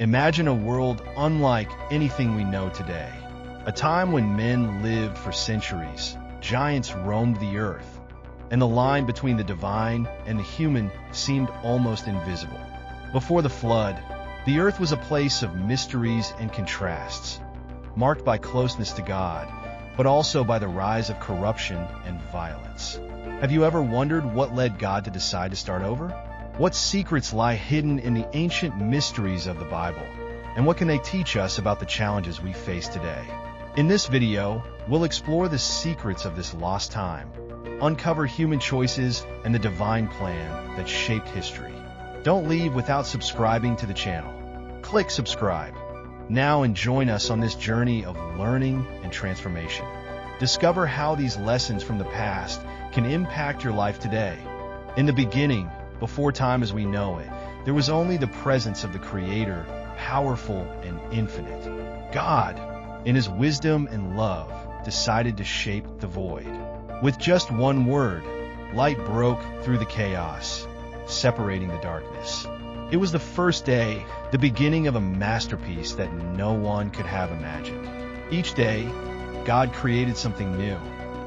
Imagine a world unlike anything we know today. A time when men lived for centuries, giants roamed the earth, and the line between the divine and the human seemed almost invisible. Before the flood, the earth was a place of mysteries and contrasts, marked by closeness to God, but also by the rise of corruption and violence. Have you ever wondered what led God to decide to start over? What secrets lie hidden in the ancient mysteries of the Bible? And what can they teach us about the challenges we face today? In this video, we'll explore the secrets of this lost time, uncover human choices and the divine plan that shaped history. Don't leave without subscribing to the channel. Click subscribe now and join us on this journey of learning and transformation. Discover how these lessons from the past can impact your life today. In the beginning, before time as we know it, there was only the presence of the Creator, powerful and infinite. God, in His wisdom and love, decided to shape the void. With just one word, light broke through the chaos, separating the darkness. It was the first day, the beginning of a masterpiece that no one could have imagined. Each day, God created something new.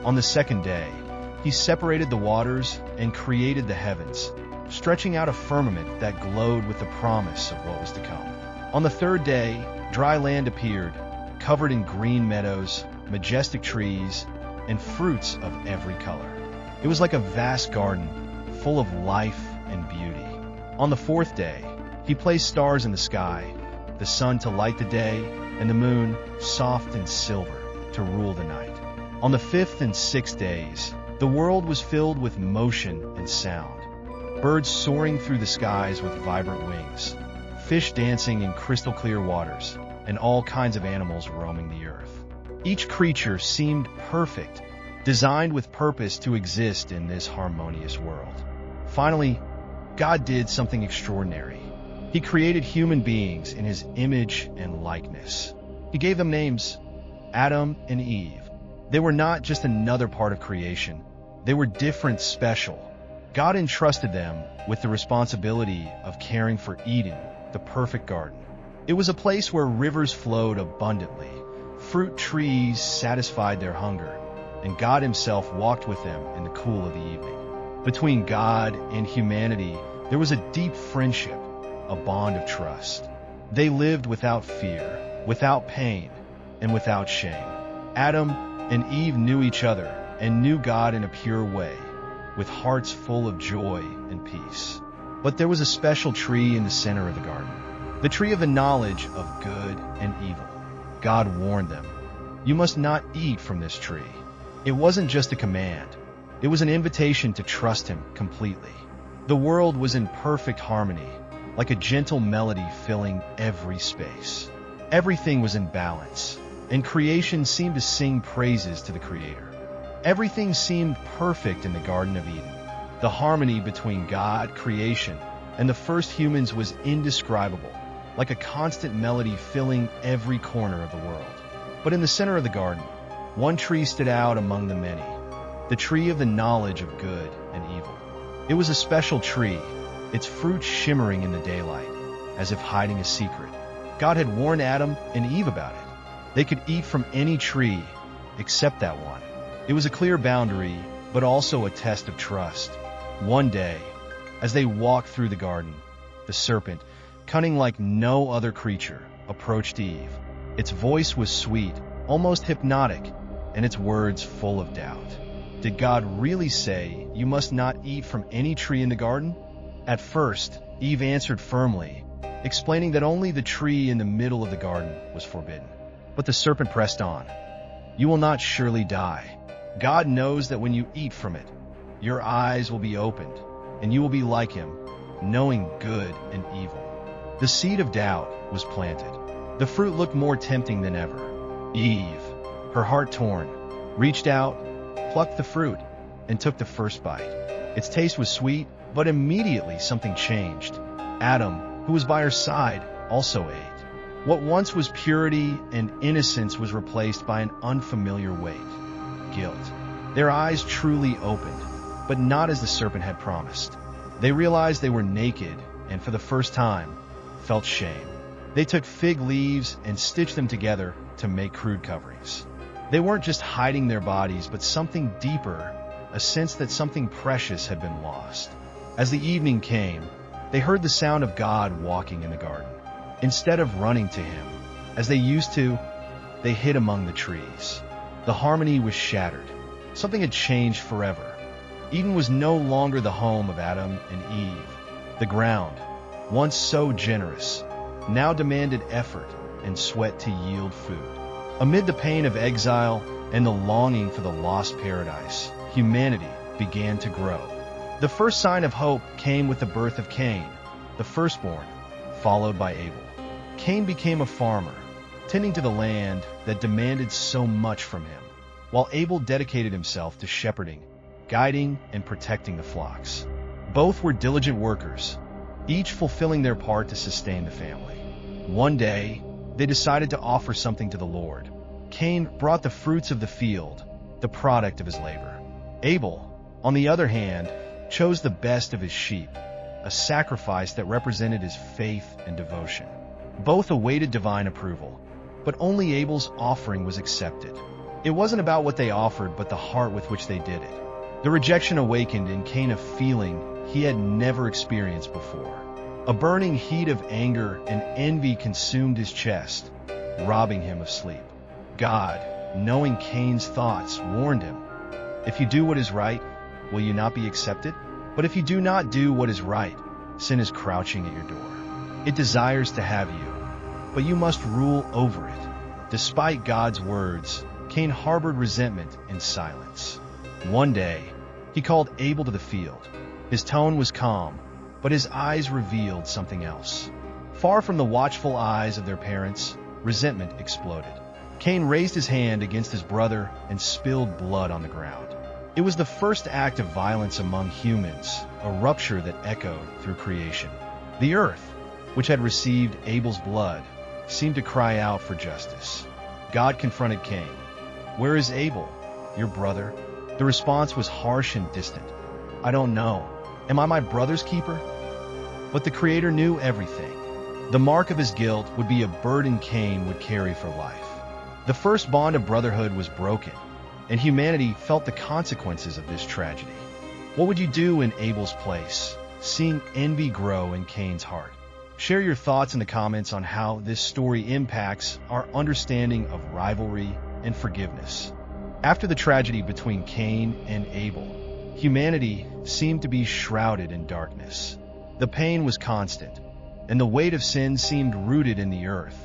On the second day, He separated the waters and created the heavens, stretching out a firmament that glowed with the promise of what was to come. On the third day, dry land appeared, covered in green meadows, majestic trees, and fruits of every color. It was like a vast garden, full of life and beauty. On the fourth day, He placed stars in the sky, the sun to light the day, and the moon, soft and silver, to rule the night. On the fifth and sixth days, the world was filled with motion and sound. Birds soaring through the skies with vibrant wings, fish dancing in crystal clear waters, and all kinds of animals roaming the earth. Each creature seemed perfect, designed with purpose to exist in this harmonious world. Finally, God did something extraordinary. He created human beings in His image and likeness. He gave them names, Adam and Eve. They were not just another part of creation. They were different, special. God entrusted them with the responsibility of caring for Eden, the perfect garden. It was a place where rivers flowed abundantly, fruit trees satisfied their hunger, and God Himself walked with them in the cool of the evening. Between God and humanity, there was a deep friendship, a bond of trust. They lived without fear, without pain, and without shame. Adam and Eve knew each other and knew God in a pure way, with hearts full of joy and peace. But there was a special tree in the center of the garden, the tree of the knowledge of good and evil. God warned them, "You must not eat from this tree." It wasn't just a command. It was an invitation to trust Him completely. The world was in perfect harmony, like a gentle melody filling every space. Everything was in balance, and creation seemed to sing praises to the Creator. Everything seemed perfect in the Garden of Eden. The harmony between God, creation, and the first humans was indescribable, like a constant melody filling every corner of the world. But in the center of the garden, one tree stood out among the many, the tree of the knowledge of good and evil. It was a special tree, its fruit shimmering in the daylight, as if hiding a secret. God had warned Adam and Eve about it. They could eat from any tree except that one. It was a clear boundary, but also a test of trust. One day, as they walked through the garden, the serpent, cunning like no other creature, approached Eve. Its voice was sweet, almost hypnotic, and its words full of doubt. Did God really say, "You must not eat from any tree in the garden"? At first, Eve answered firmly, explaining that only the tree in the middle of the garden was forbidden. But the serpent pressed on. "You will not surely die. God knows that when you eat from it, your eyes will be opened, and you will be like Him, knowing good and evil." The seed of doubt was planted. The fruit looked more tempting than ever. Eve, her heart torn, reached out, plucked the fruit, and took the first bite. Its taste was sweet, but immediately something changed. Adam, who was by her side, also ate. What once was purity and innocence was replaced by an unfamiliar weight, guilt. Their eyes truly opened, but not as the serpent had promised. They realized they were naked and for the first time felt shame. They took fig leaves and stitched them together to make crude coverings. They weren't just hiding their bodies, but something deeper, a sense that something precious had been lost. As the evening came, they heard the sound of God walking in the garden. Instead of running to him, as they used to, they hid among the trees. The harmony was shattered. Something had changed forever. Eden was no longer the home of Adam and Eve. The ground, once so generous, now demanded effort and sweat to yield food. Amid the pain of exile and the longing for the lost paradise, humanity began to grow. The first sign of hope came with the birth of Cain, the firstborn, followed by Abel. Cain became a farmer, tending to the land that demanded so much from him, while Abel dedicated himself to shepherding, guiding, and protecting the flocks. Both were diligent workers, each fulfilling their part to sustain the family. One day, they decided to offer something to the Lord. Cain brought the fruits of the field, the product of his labor. Abel, on the other hand, chose the best of his sheep, a sacrifice that represented his faith and devotion. Both awaited divine approval, but only Abel's offering was accepted. It wasn't about what they offered, but the heart with which they did it. The rejection awakened in Cain a feeling he had never experienced before. A burning heat of anger and envy consumed his chest, robbing him of sleep. God, knowing Cain's thoughts, warned him, "If you do what is right, will you not be accepted? But if you do not do what is right, sin is crouching at your door. It desires to have you, but you must rule over it." Despite God's words, Cain harbored resentment in silence. One day, he called Abel to the field. His tone was calm, but his eyes revealed something else. Far from the watchful eyes of their parents, resentment exploded. Cain raised his hand against his brother and spilled blood on the ground. It was the first act of violence among humans, a rupture that echoed through creation. The earth, which had received Abel's blood, seemed to cry out for justice. God confronted Cain. "Where is Abel, your brother?" The response was harsh and distant. "I don't know. Am I my brother's keeper?" But the Creator knew everything. The mark of his guilt would be a burden Cain would carry for life. The first bond of brotherhood was broken, and humanity felt the consequences of this tragedy. What would you do in Abel's place, seeing envy grow in Cain's heart? Share your thoughts in the comments on how this story impacts our understanding of rivalry and forgiveness. After the tragedy between Cain and Abel, humanity seemed to be shrouded in darkness. The pain was constant, and the weight of sin seemed rooted in the earth,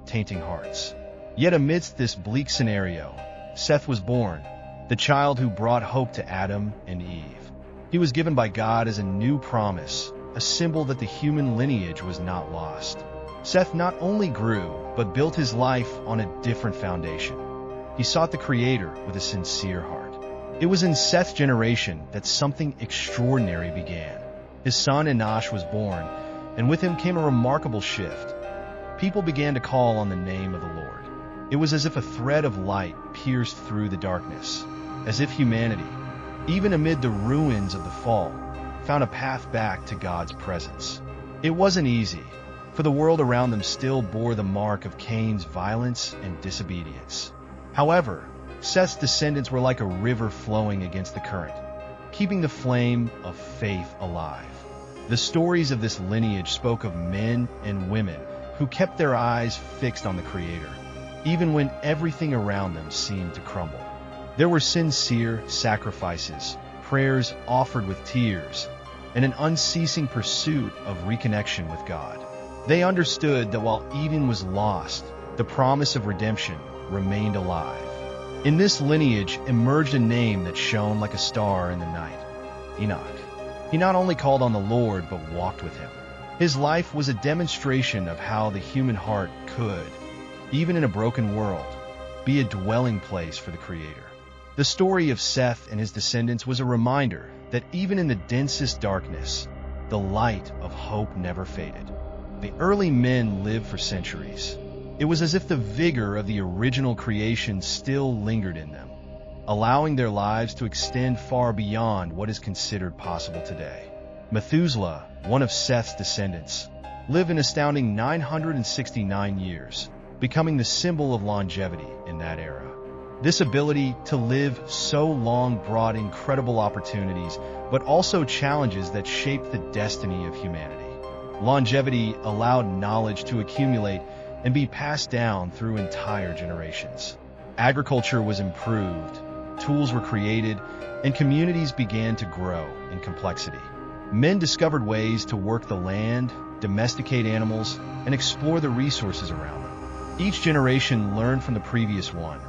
tainting hearts. Yet amidst this bleak scenario, Seth was born, the child who brought hope to Adam and Eve. He was given by God as a new promise, a symbol that the human lineage was not lost. Seth not only grew, but built his life on a different foundation. He sought the Creator with a sincere heart. It was in Seth's generation that something extraordinary began. His son Enosh was born, and with him came a remarkable shift. People began to call on the name of the Lord. It was as if a thread of light pierced through the darkness, as if humanity, even amid the ruins of the fall, found a path back to God's presence. It wasn't easy, for the world around them still bore the mark of Cain's violence and disobedience. However, Seth's descendants were like a river flowing against the current, keeping the flame of faith alive. The stories of this lineage spoke of men and women who kept their eyes fixed on the Creator, even when everything around them seemed to crumble. There were sincere sacrifices, prayers offered with tears, and an unceasing pursuit of reconnection with God. They understood that while Eden was lost, the promise of redemption remained alive. In this lineage emerged a name that shone like a star in the night: Enoch. He not only called on the Lord, but walked with him. His life was a demonstration of how the human heart could, even in a broken world, be a dwelling place for the Creator. The story of Seth and his descendants was a reminder that even in the densest darkness, the light of hope never faded. The early men lived for centuries. It was as if the vigor of the original creation still lingered in them, allowing their lives to extend far beyond what is considered possible today. Methuselah, one of Seth's descendants, lived an astounding 969 years, becoming the symbol of longevity in that era. This ability to live so long brought incredible opportunities, but also challenges that shaped the destiny of humanity. Longevity allowed knowledge to accumulate and be passed down through entire generations. Agriculture was improved, tools were created, and communities began to grow in complexity. Men discovered ways to work the land, domesticate animals, and explore the resources around them. Each generation learned from the previous one,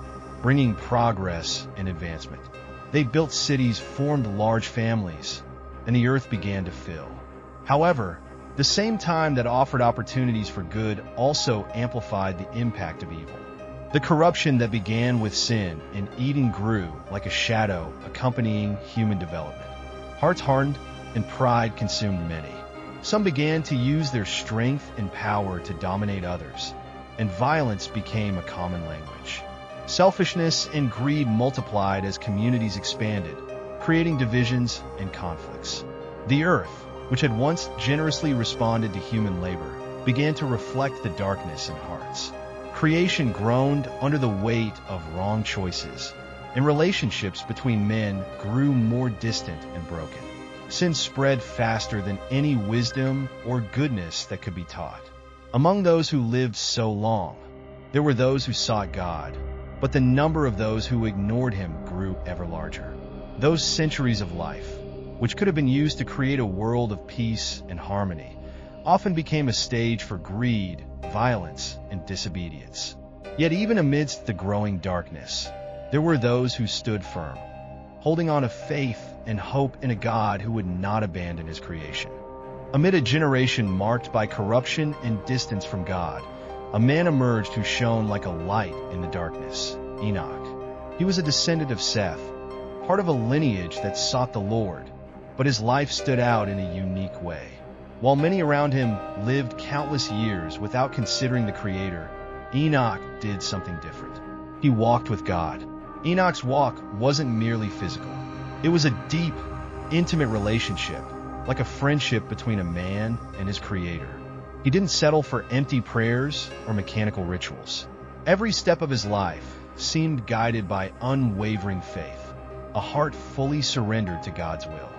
bringing progress and advancement. They built cities, formed large families, and the earth began to fill. However, the same time that offered opportunities for good also amplified the impact of evil. The corruption that began with sin in Eden grew like a shadow accompanying human development. Hearts hardened and pride consumed many. Some began to use their strength and power to dominate others, and violence became a common language. Selfishness and greed multiplied as communities expanded, creating divisions and conflicts. The earth, which had once generously responded to human labor, began to reflect the darkness in hearts. Creation groaned under the weight of wrong choices, and relationships between men grew more distant and broken. Sin spread faster than any wisdom or goodness that could be taught. Among those who lived so long, there were those who sought God, but the number of those who ignored him grew ever larger. Those centuries of life, which could have been used to create a world of peace and harmony, often became a stage for greed, violence, and disobedience. Yet even amidst the growing darkness, there were those who stood firm, holding on to faith and hope in a God who would not abandon his creation. Amid a generation marked by corruption and distance from God, a man emerged who shone like a light in the darkness, Enoch. He was a descendant of Seth, part of a lineage that sought the Lord, but his life stood out in a unique way. While many around him lived countless years without considering the Creator, Enoch did something different. He walked with God. Enoch's walk wasn't merely physical. It was a deep, intimate relationship, like a friendship between a man and his Creator. He didn't settle for empty prayers or mechanical rituals. Every step of his life seemed guided by unwavering faith, a heart fully surrendered to God's will.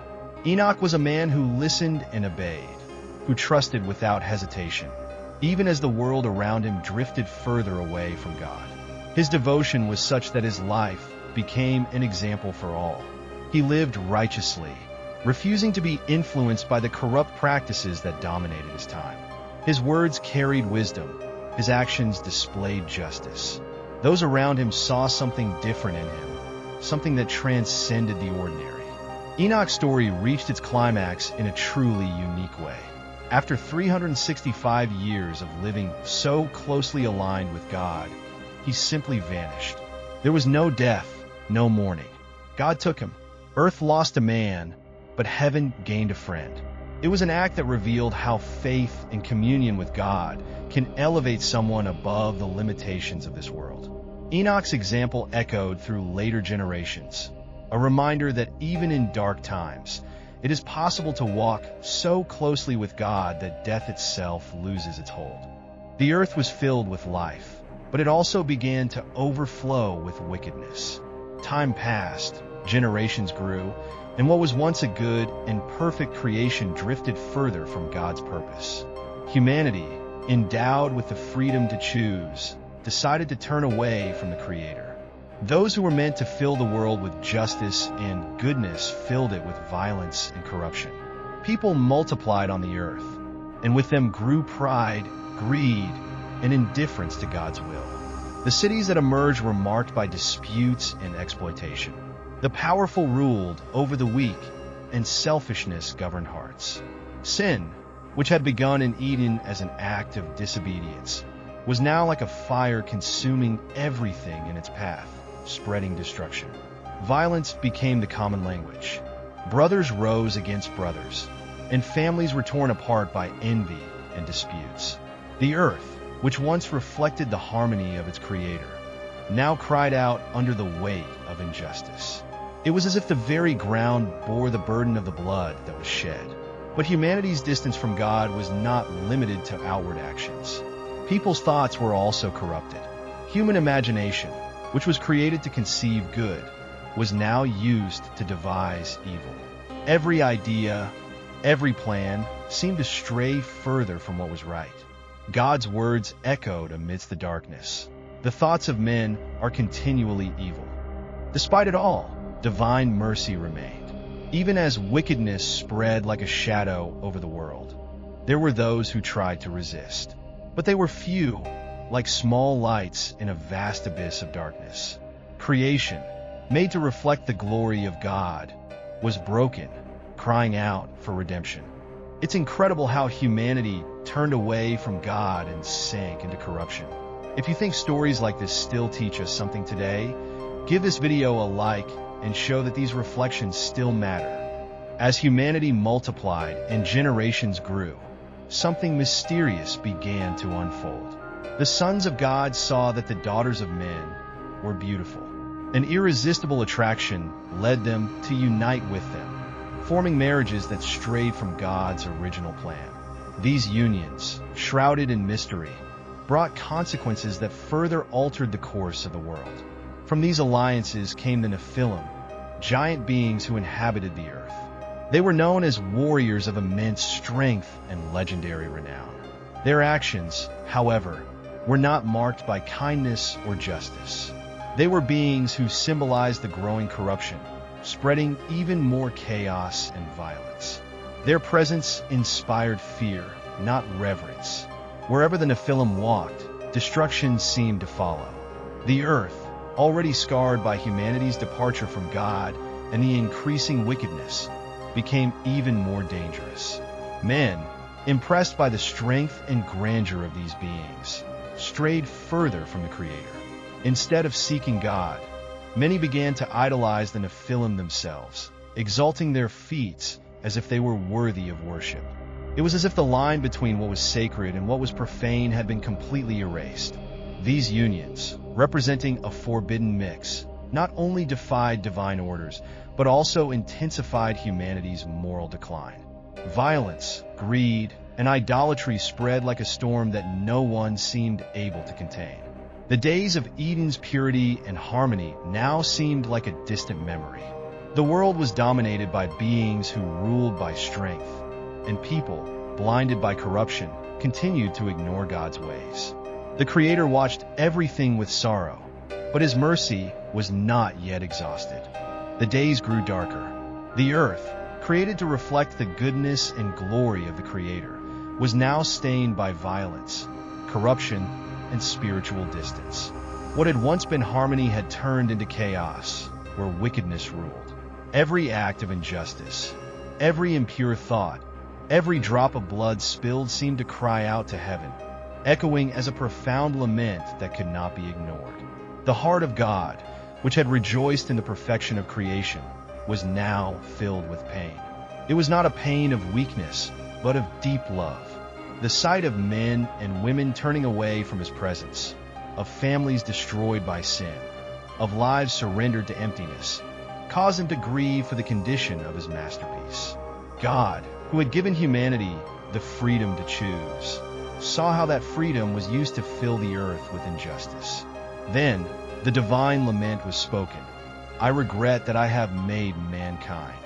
Enoch was a man who listened and obeyed, who trusted without hesitation, even as the world around him drifted further away from God. His devotion was such that his life became an example for all. He lived righteously, refusing to be influenced by the corrupt practices that dominated his time. His words carried wisdom, his actions displayed justice. Those around him saw something different in him, something that transcended the ordinary. Enoch's story reached its climax in a truly unique way. After 365 years of living so closely aligned with God, he simply vanished. There was no death, no mourning. God took him. Earth lost a man, but heaven gained a friend. It was an act that revealed how faith and communion with God can elevate someone above the limitations of this world. Enoch's example echoed through later generations, a reminder that even in dark times, it is possible to walk so closely with God that death itself loses its hold. The earth was filled with life, but it also began to overflow with wickedness. Time passed, generations grew, and what was once a good and perfect creation drifted further from God's purpose. Humanity, endowed with the freedom to choose, decided to turn away from the Creator. Those who were meant to fill the world with justice and goodness filled it with violence and corruption. People multiplied on the earth, and with them grew pride, greed, and indifference to God's will. The cities that emerged were marked by disputes and exploitation. The powerful ruled over the weak, and selfishness governed hearts. Sin, which had begun in Eden as an act of disobedience, was now like a fire consuming everything in its path, spreading destruction. Violence became the common language. Brothers rose against brothers, and families were torn apart by envy and disputes. The earth, which once reflected the harmony of its Creator, now cried out under the weight of injustice. It was as if the very ground bore the burden of the blood that was shed. But humanity's distance from God was not limited to outward actions. People's thoughts were also corrupted. Human imagination, which was created to conceive good, was now used to devise evil. Every idea, every plan seemed to stray further from what was right. God's words echoed amidst the darkness. The thoughts of men are continually evil. Despite it all, divine mercy remained. Even as wickedness spread like a shadow over the world, there were those who tried to resist. But they were few, like small lights in a vast abyss of darkness. Creation, made to reflect the glory of God, was broken, crying out for redemption. It's incredible how humanity turned away from God and sank into corruption. If you think stories like this still teach us something today, give this video a like and show that these reflections still matter. As humanity multiplied and generations grew, something mysterious began to unfold. The sons of God saw that the daughters of men were beautiful. An irresistible attraction led them to unite with them, forming marriages that strayed from God's original plan. These unions, shrouded in mystery, brought consequences that further altered the course of the world. From these alliances came the Nephilim, giant beings who inhabited the earth. They were known as warriors of immense strength and legendary renown. Their actions, however, were not marked by kindness or justice. They were beings who symbolized the growing corruption, spreading even more chaos and violence. Their presence inspired fear, not reverence. Wherever the Nephilim walked, destruction seemed to follow. The earth, already scarred by humanity's departure from God and the increasing wickedness, became even more dangerous. Men, impressed by the strength and grandeur of these beings, strayed further from the Creator. Instead of seeking God, many began to idolize the Nephilim themselves, exalting their feats as if they were worthy of worship. It was as if the line between what was sacred and what was profane had been completely erased. These unions, representing a forbidden mix, not only defied divine orders, but also intensified humanity's moral decline. Violence, greed, and idolatry spread like a storm that no one seemed able to contain. The days of Eden's purity and harmony now seemed like a distant memory. The world was dominated by beings who ruled by strength, and people, blinded by corruption, continued to ignore God's ways. The Creator watched everything with sorrow, but His mercy was not yet exhausted. The days grew darker. The earth, created to reflect the goodness and glory of the Creator, was now stained by violence, corruption, and spiritual distance. What had once been harmony had turned into chaos, where wickedness ruled. Every act of injustice, every impure thought, every drop of blood spilled seemed to cry out to heaven, echoing as a profound lament that could not be ignored. The heart of God, which had rejoiced in the perfection of creation, was now filled with pain. It was not a pain of weakness, but of deep love. The sight of men and women turning away from His presence, of families destroyed by sin, of lives surrendered to emptiness, caused Him to grieve for the condition of His masterpiece. God, who had given humanity the freedom to choose, saw how that freedom was used to fill the earth with injustice. Then, the divine lament was spoken. I regret that I have made mankind.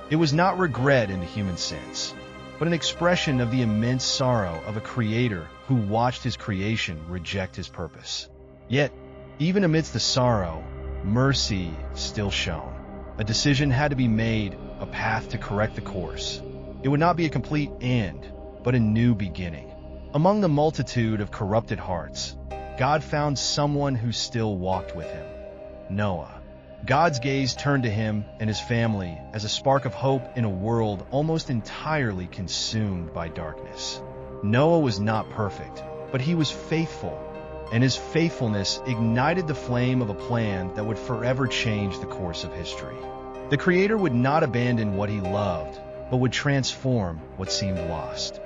It was not regret in the human sense, but an expression of the immense sorrow of a Creator who watched His creation reject His purpose. Yet, even amidst the sorrow, mercy still shone. A decision had to be made, a path to correct the course. It would not be a complete end, but a new beginning. Among the multitude of corrupted hearts, God found someone who still walked with Him: Noah. God's gaze turned to him and his family as a spark of hope in a world almost entirely consumed by darkness. Noah was not perfect, but he was faithful, and his faithfulness ignited the flame of a plan that would forever change the course of history. The Creator would not abandon what He loved, but would transform what seemed lost.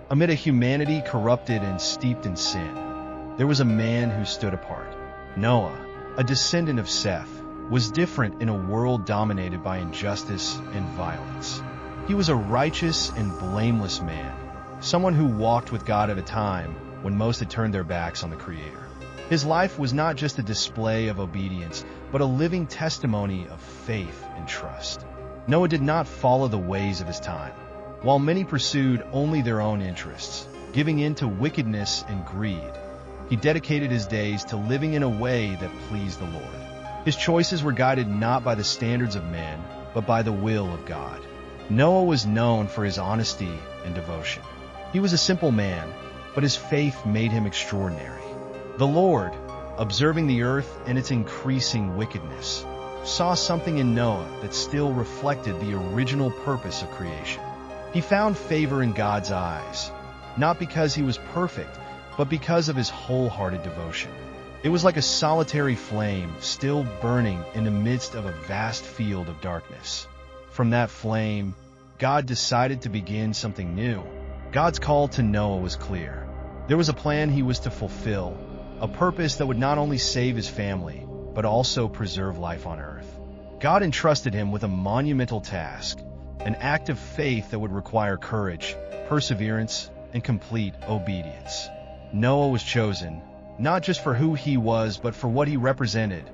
Amid a humanity corrupted and steeped in sin, there was a man who stood apart. Noah, a descendant of Seth, was different in a world dominated by injustice and violence. He was a righteous and blameless man, someone who walked with God at a time when most had turned their backs on the Creator. His life was not just a display of obedience, but a living testimony of faith and trust. Noah did not follow the ways of his time. While many pursued only their own interests, giving in to wickedness and greed, he dedicated his days to living in a way that pleased the Lord. His choices were guided not by the standards of men, but by the will of God. Noah was known for his honesty and devotion. He was a simple man, but his faith made him extraordinary. The Lord, observing the earth and its increasing wickedness, saw something in Noah that still reflected the original purpose of creation. He found favor in God's eyes, not because he was perfect, but because of his wholehearted devotion. It was like a solitary flame still burning in the midst of a vast field of darkness. From that flame, God decided to begin something new. God's call to Noah was clear. There was a plan he was to fulfill, a purpose that would not only save his family, but also preserve life on earth. God entrusted him with a monumental task, an act of faith that would require courage, perseverance, and complete obedience. Noah was chosen, not just for who he was, but for what he represented,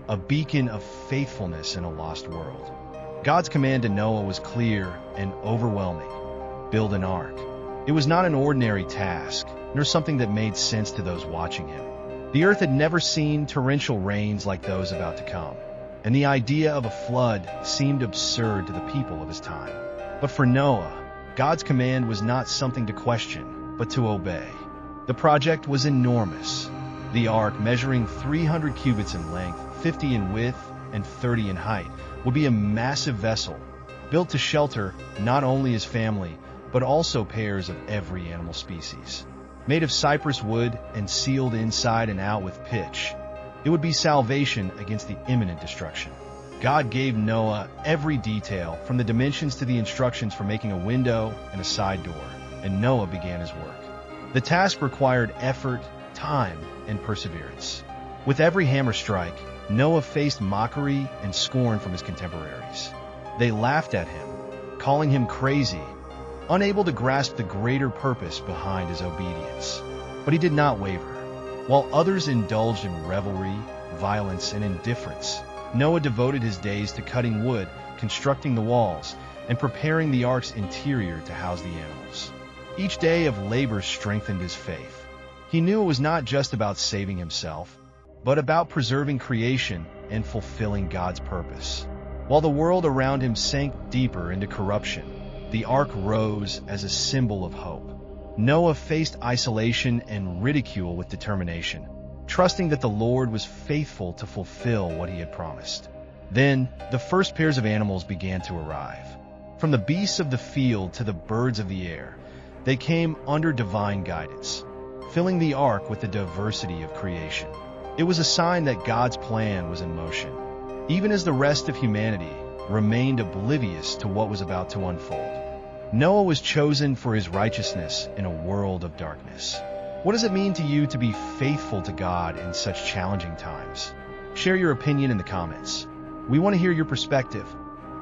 a beacon of faithfulness in a lost world. God's command to Noah was clear and overwhelming: build an ark. It was not an ordinary task, nor something that made sense to those watching him. The earth had never seen torrential rains like those about to come, and the idea of a flood seemed absurd to the people of his time. But for Noah, God's command was not something to question, but to obey. The project was enormous. The ark, measuring 300 cubits in length, 50 in width, and 30 in height, would be a massive vessel, built to shelter not only his family, but also pairs of every animal species. Made of cypress wood and sealed inside and out with pitch, it would be salvation against the imminent destruction. God gave Noah every detail, from the dimensions to the instructions for making a window and a side door, and Noah began his work. The task required effort, time, and perseverance. With every hammer strike, Noah faced mockery and scorn from his contemporaries. They laughed at him, calling him crazy, unable to grasp the greater purpose behind his obedience. But he did not waver. While others indulged in revelry, violence, and indifference, Noah devoted his days to cutting wood, constructing the walls, and preparing the ark's interior to house the animals. Each day of labor strengthened his faith. He knew it was not just about saving himself, but about preserving creation and fulfilling God's purpose. While the world around him sank deeper into corruption, the ark rose as a symbol of hope. Noah faced isolation and ridicule with determination, trusting that the Lord was faithful to fulfill what he had promised. Then, the first pairs of animals began to arrive. From the beasts of the field to the birds of the air, they came under divine guidance, filling the ark with the diversity of creation. It was a sign that God's plan was in motion, even as the rest of humanity remained oblivious to what was about to unfold. Noah was chosen for his righteousness in a world of darkness. What does it mean to you to be faithful to God in such challenging times? Share your opinion in the comments. We want to hear your perspective.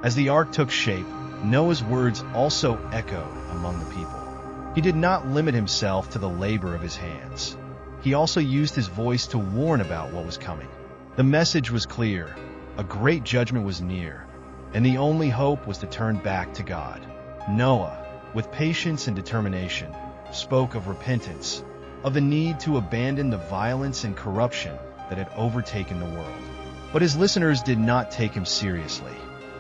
As the ark took shape, Noah's words also echoed among the people. He did not limit himself to the labor of his hands. He also used his voice to warn about what was coming. The message was clear: a great judgment was near, and the only hope was to turn back to God. Noah, with patience and determination, spoke of repentance, of the need to abandon the violence and corruption that had overtaken the world. But his listeners did not take him seriously.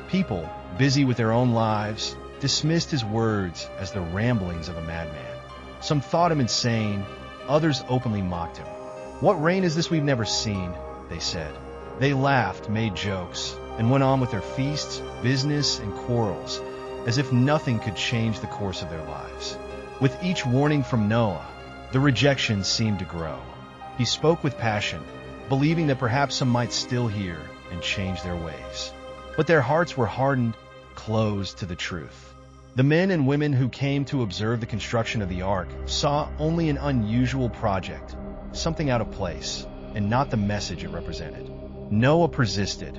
People, busy with their own lives, dismissed his words as the ramblings of a madman. Some thought him insane, others openly mocked him. "What reign is this we've never seen?" they said. They laughed, made jokes, and went on with their feasts, business, and quarrels, as if nothing could change the course of their lives. With each warning from Noah, the rejection seemed to grow. He spoke with passion, believing that perhaps some might still hear and change their ways. But their hearts were hardened, closed to the truth. The men and women who came to observe the construction of the ark saw only an unusual project, something out of place, and not the message it represented. Noah persisted,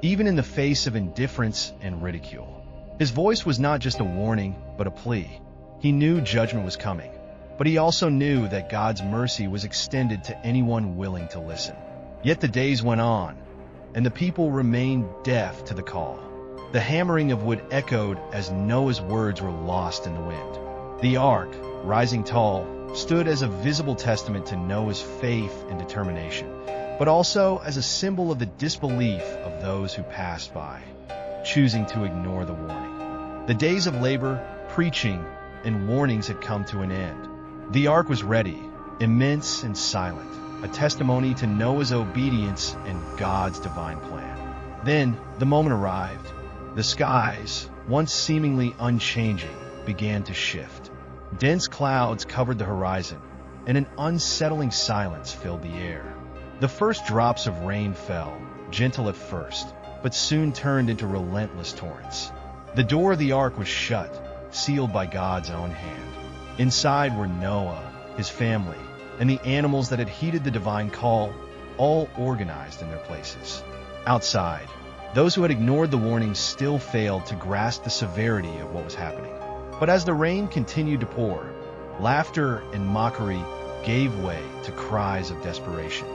even in the face of indifference and ridicule. His voice was not just a warning, but a plea. He knew judgment was coming, but he also knew that God's mercy was extended to anyone willing to listen. Yet the days went on, and the people remained deaf to the call. The hammering of wood echoed as Noah's words were lost in the wind. The ark, rising tall, stood as a visible testament to Noah's faith and determination, but also as a symbol of the disbelief of those who passed by, choosing to ignore the warning. The days of labor, preaching, and warnings had come to an end. The ark was ready, immense and silent, a testimony to Noah's obedience and God's divine plan. Then, the moment arrived. The skies, once seemingly unchanging, began to shift. Dense clouds covered the horizon, and an unsettling silence filled the air. The first drops of rain fell, gentle at first, but soon turned into relentless torrents. The door of the ark was shut, sealed by God's own hand. Inside were Noah, his family, and the animals that had heeded the divine call, all organized in their places. Outside, those who had ignored the warning still failed to grasp the severity of what was happening. But as the rain continued to pour, laughter and mockery gave way to cries of desperation.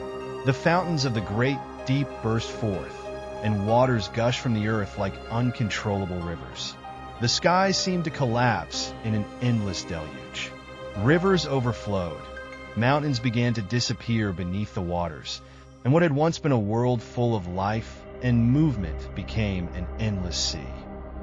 The fountains of the great deep burst forth, and waters gushed from the earth like uncontrollable rivers. The skies seemed to collapse in an endless deluge. Rivers overflowed, mountains began to disappear beneath the waters, and what had once been a world full of life and movement became an endless sea.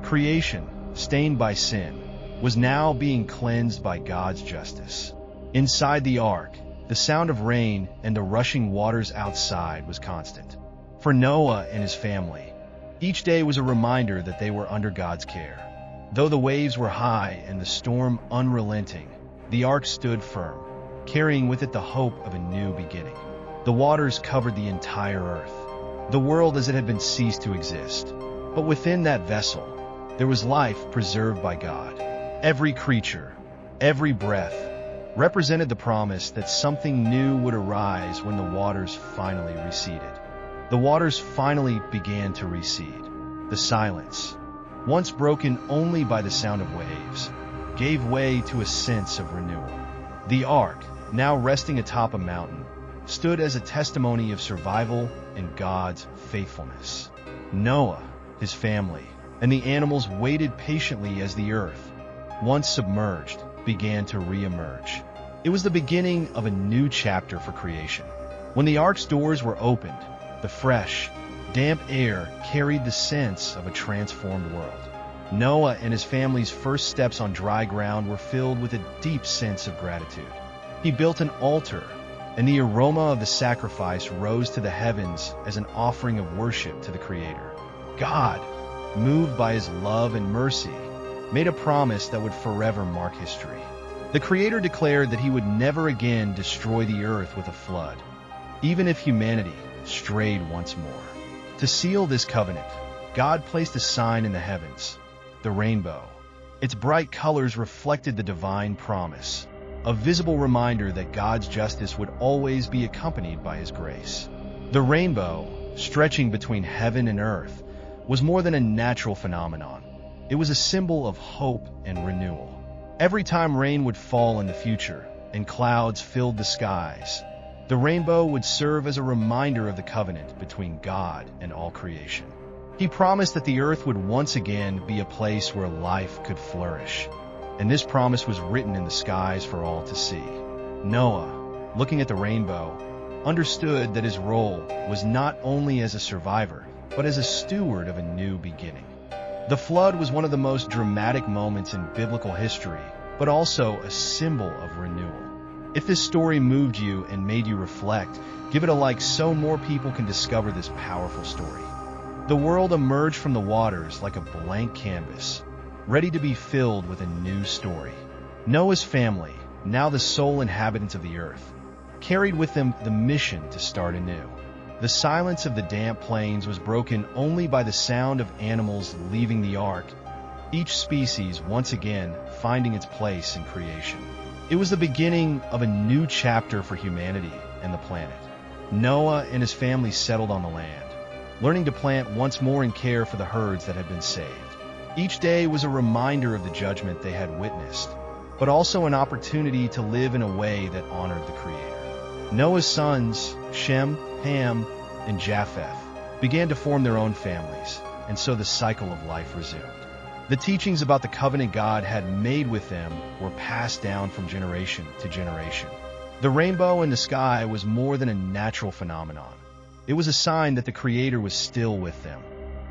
Creation, stained by sin, was now being cleansed by God's justice. Inside the ark, the sound of rain and the rushing waters outside was constant. For Noah and his family, each day was a reminder that they were under God's care. Though the waves were high and the storm unrelenting, the ark stood firm, carrying with it the hope of a new beginning. The waters covered the entire earth, the world as it had been ceased to exist. But within that vessel, there was life preserved by God. Every creature, every breath, represented the promise that something new would arise when the waters finally receded. The waters finally began to recede. The silence, once broken only by the sound of waves, gave way to a sense of renewal. The ark, now resting atop a mountain, stood as a testimony of survival and God's faithfulness. Noah, his family, and the animals waited patiently as the earth, once submerged, began to re-emerge. It was the beginning of a new chapter for creation. When the ark's doors were opened, the fresh, damp air carried the sense of a transformed world. Noah and his family's first steps on dry ground were filled with a deep sense of gratitude. He built an altar, and the aroma of the sacrifice rose to the heavens as an offering of worship to the Creator. God, moved by his love and mercy, made a promise that would forever mark history. The Creator declared that he would never again destroy the earth with a flood, even if humanity strayed once more. To seal this covenant, God placed a sign in the heavens, the rainbow. Its bright colors reflected the divine promise, a visible reminder that God's justice would always be accompanied by his grace. The rainbow, stretching between heaven and earth, was more than a natural phenomenon. It was a symbol of hope and renewal. Every time rain would fall in the future and clouds filled the skies, the rainbow would serve as a reminder of the covenant between God and all creation. He promised that the earth would once again be a place where life could flourish, and this promise was written in the skies for all to see. Noah, looking at the rainbow, understood that his role was not only as a survivor, but as a steward of a new beginning. The flood was one of the most dramatic moments in biblical history, but also a symbol of renewal. If this story moved you and made you reflect, give it a like so more people can discover this powerful story. The world emerged from the waters like a blank canvas, ready to be filled with a new story. Noah's family, now the sole inhabitants of the earth, carried with them the mission to start anew. The silence of the damp plains was broken only by the sound of animals leaving the ark, each species once again finding its place in creation. It was the beginning of a new chapter for humanity and the planet. Noah and his family settled on the land, learning to plant once more and care for the herds that had been saved. Each day was a reminder of the judgment they had witnessed, but also an opportunity to live in a way that honored the Creator. Noah's sons, Shem, Ham, and Japheth, began to form their own families, and so the cycle of life resumed. The teachings about the covenant God had made with them were passed down from generation to generation. The rainbow in the sky was more than a natural phenomenon. It was a sign that the Creator was still with them,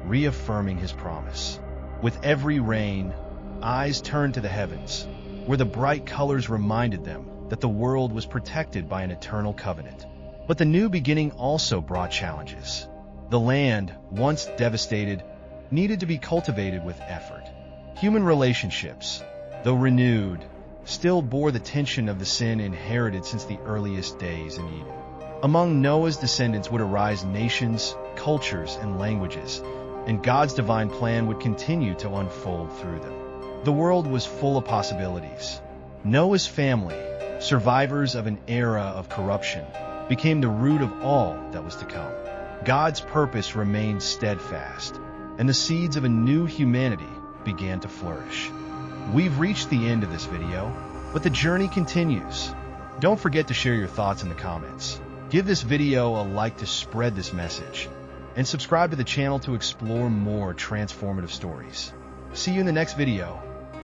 reaffirming His promise. With every rain, eyes turned to the heavens, where the bright colors reminded them that the world was protected by an eternal covenant. But the new beginning also brought challenges. The land, once devastated, needed to be cultivated with effort. Human relationships, though renewed, still bore the tension of the sin inherited since the earliest days in Eden. Among Noah's descendants would arise nations, cultures, and languages, and God's divine plan would continue to unfold through them. The world was full of possibilities. Noah's family, survivors of an era of corruption, became the root of all that was to come. God's purpose remained steadfast, and the seeds of a new humanity began to flourish. We've reached the end of this video, but the journey continues. Don't forget to share your thoughts in the comments. Give this video a like to spread this message, and subscribe to the channel to explore more transformative stories. See you in the next video.